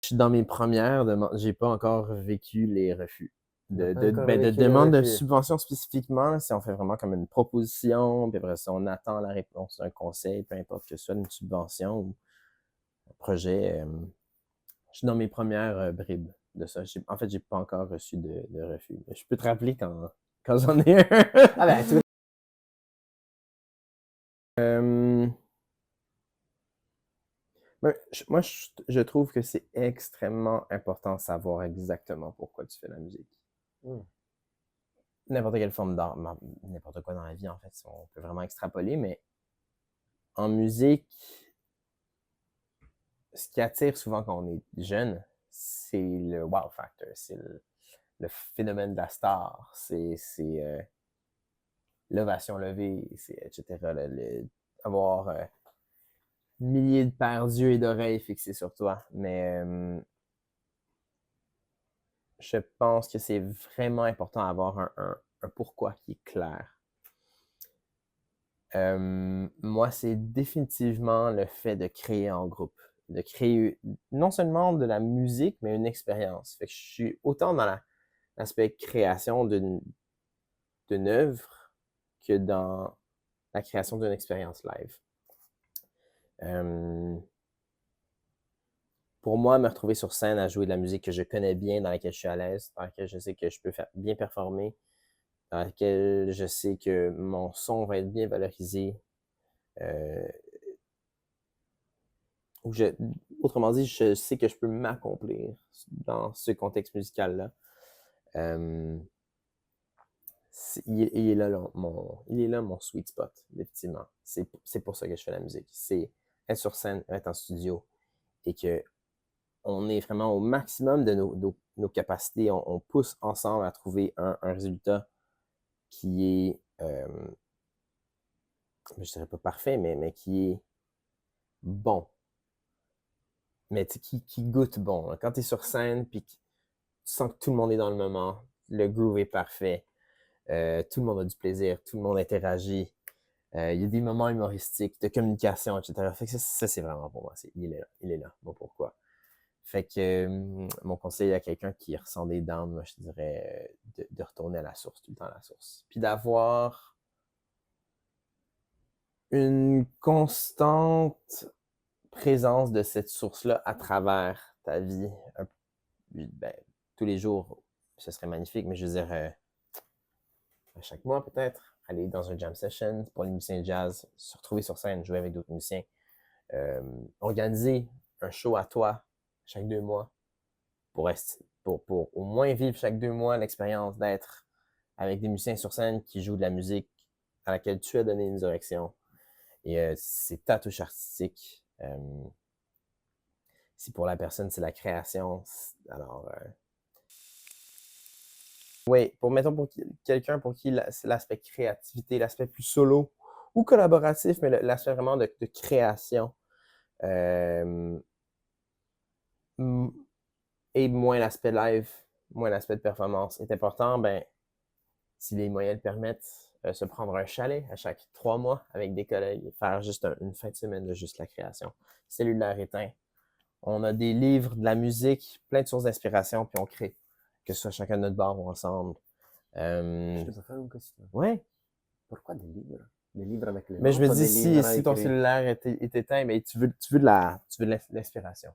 Je suis dans mes premières demandes. J'ai pas encore vécu les refus. T'as pas encore vécu les Demande de refus. subvention spécifiquement, si on fait vraiment comme une proposition, puis après ça, on attend la réponse d'un conseil, peu importe que ce soit une subvention ou un projet. Je suis dans mes premières bribes de ça. En fait, j'ai pas encore reçu de refus. Mais je peux te rappeler quand j'en ai un. Ah ben, tu Euh, moi, je trouve que c'est extrêmement important de savoir exactement pourquoi tu fais la musique. Hmm. N'importe quelle forme d'art, n'importe quoi dans la vie, en fait, on peut vraiment extrapoler, mais en musique, ce qui attire souvent quand on est jeune, c'est le wow factor, c'est le phénomène de la star, c'est l'ovation levée, c'est etc. Avoir milliers de paires d'yeux et d'oreilles fixés sur toi. Mais je pense que c'est vraiment important d'avoir un pourquoi qui est clair. Moi, c'est définitivement le fait de créer en groupe, de créer non seulement de la musique, mais une expérience. Fait que je suis autant dans l'aspect création d'une œuvre que dans la création d'une expérience live. Pour moi, me retrouver sur scène à jouer de la musique que je connais bien, dans laquelle je suis à l'aise, dans laquelle je sais que je peux bien performer, dans laquelle je sais que mon son va être bien valorisé, euh, ou autrement dit, je sais que je peux m'accomplir dans ce contexte musical-là. Il est là, il est là mon sweet spot, effectivement. C'est pour ça que je fais la musique. C'est être sur scène, être en studio et que on est vraiment au maximum de nos capacités. On pousse ensemble à trouver un résultat qui est, je dirais pas parfait, mais qui est bon. Mais qui goûte bon. Quand tu es sur scène, puis tu sens que tout le monde est dans le moment, le groove est parfait, tout le monde a du plaisir, tout le monde interagit. Il y a des moments humoristiques, de communication, etc. Fait que ça c'est vraiment pour moi. Il est là. Bon, pourquoi? Fait que mon conseil à quelqu'un qui ressent des downs, moi, je dirais de retourner à la source, tout le temps à la source. Puis d'avoir une constante présence de cette source-là à travers ta vie. Ben, tous les jours, ce serait magnifique, mais je veux dire, chaque mois peut-être, aller dans un jam session pour les musiciens de jazz, se retrouver sur scène, jouer avec d'autres musiciens, organiser un show à toi chaque 2 mois pour au moins vivre chaque 2 mois l'expérience d'être avec des musiciens sur scène qui jouent de la musique à laquelle tu as donné une direction. Et c'est ta touche artistique. Si pour la personne, c'est la création, alors oui, mettons pour quelqu'un pour qui c'est l'aspect créativité, l'aspect plus solo ou collaboratif, mais l'aspect vraiment de création. Et moins l'aspect live, moins l'aspect de performance est important, ben, si les moyens le permettent, se prendre un chalet à chaque 3 mois avec des collègues et faire juste une fin de semaine de juste la création. Cellulaire éteint. On a des livres, de la musique, plein de sources d'inspiration, puis on crée. Que ce soit chacun de notre bar ou ensemble. je peux te faire une question. Ouais. Pourquoi des livres? Des livres avec les Mais je notes me ou dis, des livres à si ton écrire? cellulaire est éteint, mais tu veux de l'inspiration.